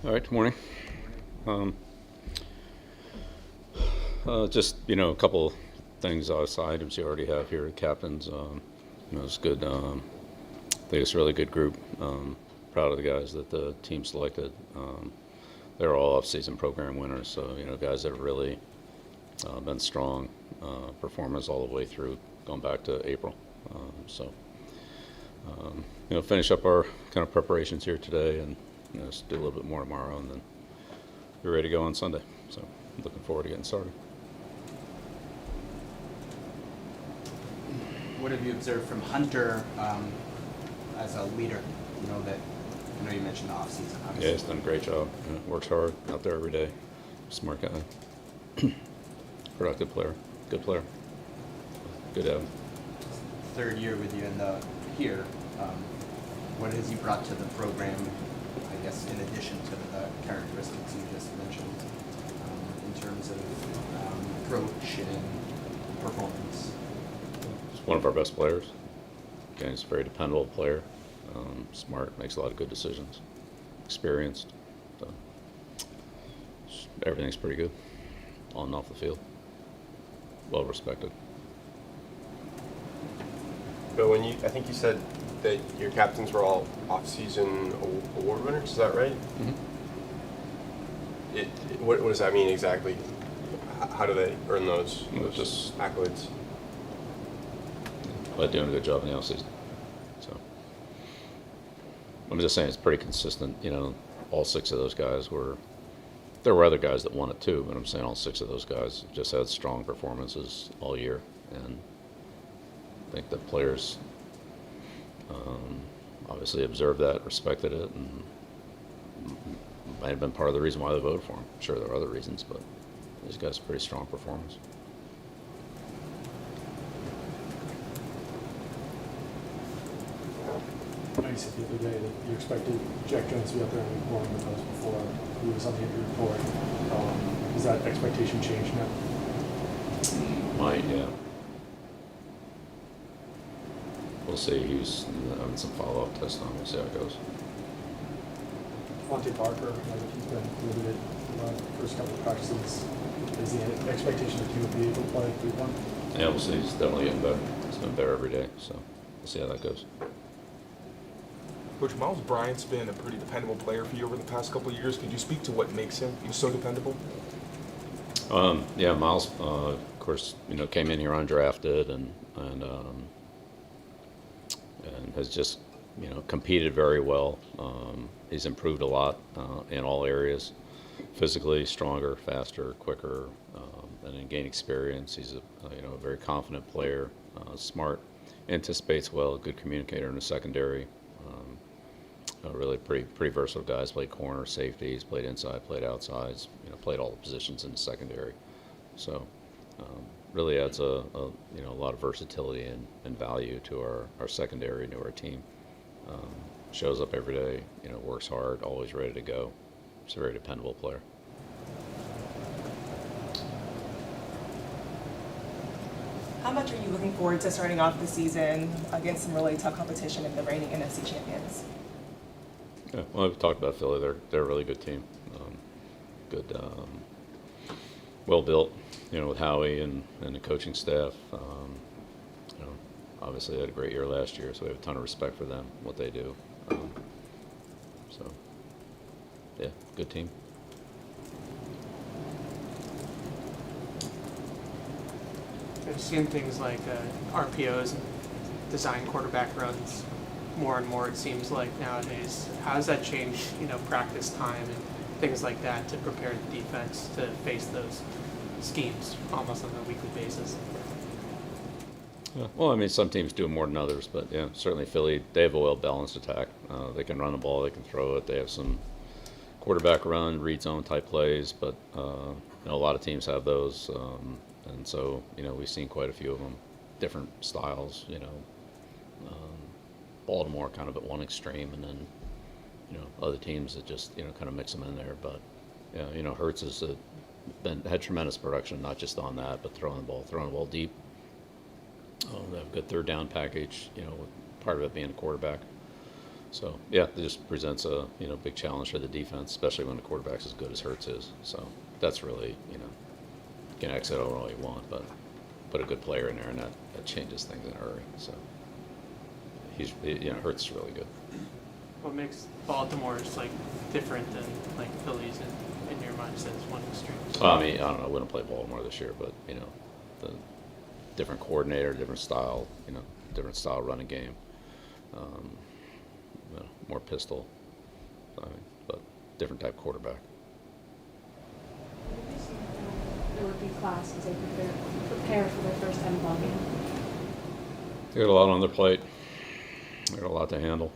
All right, good morning. Um, just, a couple things outside items you already have here. Captains, it's good. I think it's a really good group. Proud of the guys that the team selected. They're all off-season program winners, so, guys that have really been strong performers all the way through, going back to April. Finish up our kind of preparations here today and just do a little bit more tomorrow, and then be ready to go on Sunday. So looking forward to getting started. What have you observed from Hunter as a leader? I know you mentioned the off season. Yeah, he's done a great job. Works hard out there every day. Smart guy. Productive player. Good player. Good to have him. Third year with you here. What has he brought to the program? I guess in addition to the characteristics you just mentioned, in terms of approach and performance. He's one of our best players. Again, he's a very dependable player. Smart, makes a lot of good decisions. Experienced. So everything's pretty good on and off the field. Well respected. But I think you said that your captains were all off-season award winners. Is that right? Mm-hmm. What does that mean exactly? How do they earn those Just accolades? by doing a good job in the offseason. So I'm just saying it's pretty consistent. All six of those guys were. There were other guys that won it too, but I'm saying all six of those guys just had strong performances all year, and I think the players obviously observed that, respected it, and might have been part of the reason why they voted for him. I'm sure there are other reasons, but these guys are pretty strong performance. I know you said the other day that you expected Jack Jones to be out there in week one with us before he was on the injury report. Has that expectation changed now? Might, yeah. We'll see. He's having some follow-up tests on. We'll see how it goes. Devontae Parker, he's been limited the first couple of practices. Is the expectation that he would be able to play week one? Yeah, we'll see. He's definitely getting better. He's been better every day, so we'll see how that goes. Coach, Miles Bryant's been a pretty dependable player for you over the past couple of years. Could you speak to what makes him so dependable? Yeah, Miles, of course, came in here undrafted and has just, competed very well. He's improved a lot in all areas, physically stronger, faster, quicker, and in gain experience. He's a very confident player, smart, anticipates well, a good communicator in the secondary. Really pretty versatile guys. Played corner, safeties, played inside, played outsides. Played all the positions in the secondary. So really adds a lot of versatility and value to our secondary and to our team. Shows up every day. Works hard, always ready to go. He's a very dependable player. How much are you looking forward to starting off the season against some really tough competition in the reigning NFC champions? Yeah, well, we've talked about Philly. They're a really good team. Good, well built. With Howie and the coaching staff. Obviously they had a great year last year, so we have a ton of respect for them, what they do. So, yeah, good team. I've seen things like RPOs and design quarterback runs more and more, it seems like, nowadays. How does that change, practice time and things like that to prepare the defense to face those schemes almost on a weekly basis? Yeah. Well, some teams do it more than others, but yeah, certainly Philly, they have a well-balanced attack. They can run the ball, they can throw it. They have some quarterback run, read zone type plays, but a lot of teams have those, and so we've seen quite a few of them, different styles. Baltimore kind of at one extreme, and then other teams that just kind of mix them in there. But yeah, Hurts has had tremendous production, not just on that, but throwing the ball deep. They have a good third down package. Part of it being a quarterback. So yeah, it just presents a big challenge for the defense, especially when the quarterback's as good as Hurts is. So that's really you can exit all you want, but put a good player in there, and that changes things in a hurry. So Hurts is really good. What makes Baltimore's like different than like Phillies in your mind? Says one extreme. Well, I mean, I don't know. I wouldn't play Baltimore this year, but the different coordinator, different style, different style running game, more pistol, but different type quarterback. What do you see the rookie class as they prepare for their first NFL game? They got a lot on their plate. They got a lot to handle.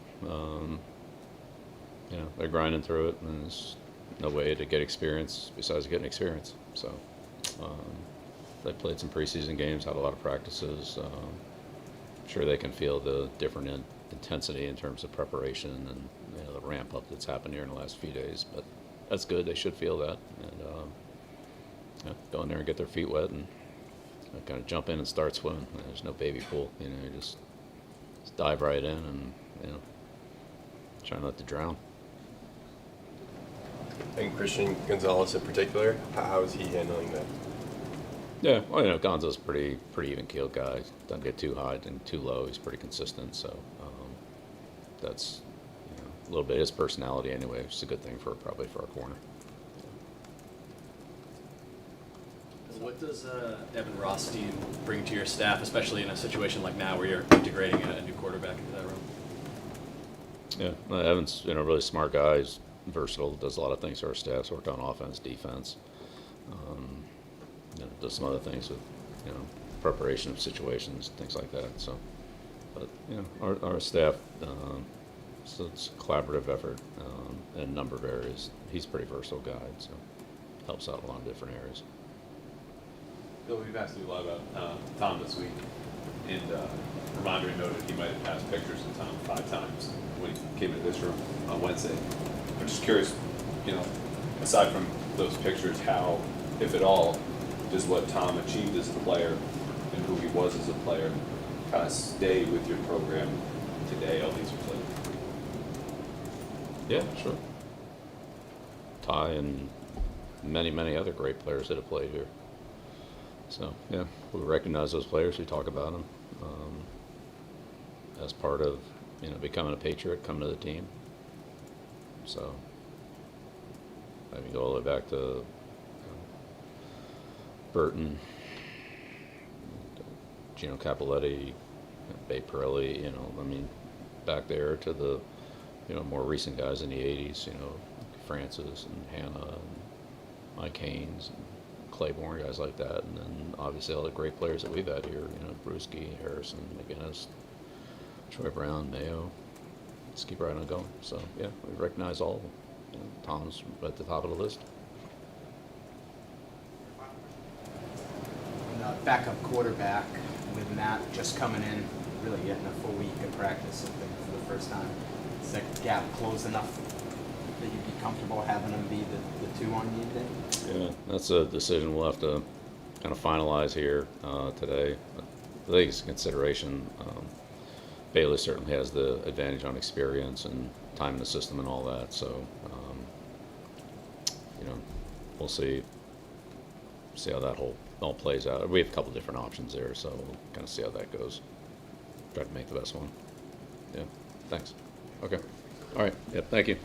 They're grinding through it, and there's no way to get experience besides getting experience. So they played some preseason games, had a lot of practices. I'm sure they can feel the different intensity in terms of preparation and the ramp up that's happened here in the last few days. But that's good. They should feel that, and go in there and get their feet wet and kind of jump in and start swimming. There's no baby pool. You just dive right in and try not to drown. And Christian Gonzalez in particular, how is he handling that? Yeah, well, Gonzo's pretty even keeled guy. Doesn't get too high and too low. He's pretty consistent. So that's a little bit his personality anyway, which is a good thing probably for our corner. What does Evan Rothstein bring to your staff, especially in a situation like now where you're integrating a new quarterback into that role? Yeah, Evan's really smart guy. He's versatile. Does a lot of things for our staff. Worked on offense, defense. Does some other things with preparation of situations, things like that. So, but our staff, so it's a collaborative effort in a number of areas. He's a pretty versatile guy, so helps out in a lot of different areas. Bill, we've asked you a lot about Tom this week, and Ramondre noted he might have passed pictures of Tom 5 times when he came into this room on Wednesday. I'm just curious, aside from those pictures, how, if at all, does what Tom achieved as a player and who he was as a player kind of stay with your program today, all these years later? Yeah, sure. Ty and many other great players that have played here. So, yeah, we recognize those players. We talk about them as part of, becoming a Patriot, coming to the team. So, I mean, go all the way back to Burton, Gino Capoletti, Bay Pirelli, back there to the, more recent guys in the 80s, Francis and Hannah and Mike Haynes and Claiborne, guys like that, and then obviously all the great players that we've had here, Brewski, Harrison, McGinnis, Troy Brown, Mayo. Let's keep right on going. So yeah, we recognize all of them. Tom's at the top of the list. And backup quarterback with Matt just coming in, really getting a full week of practice, I think, for the first time. Is that gap close enough that you'd be comfortable having him be the 2 on you day? Yeah, that's a decision we'll have to kind of finalize here today. I think it's a consideration. Bailey certainly has the advantage on experience and time in the system and all that. So, we'll see how that all plays out. We have a couple different options there, so we'll kind of see how that goes. Try to make the best one. Yeah, thanks. Okay. All right. Yep, thank you.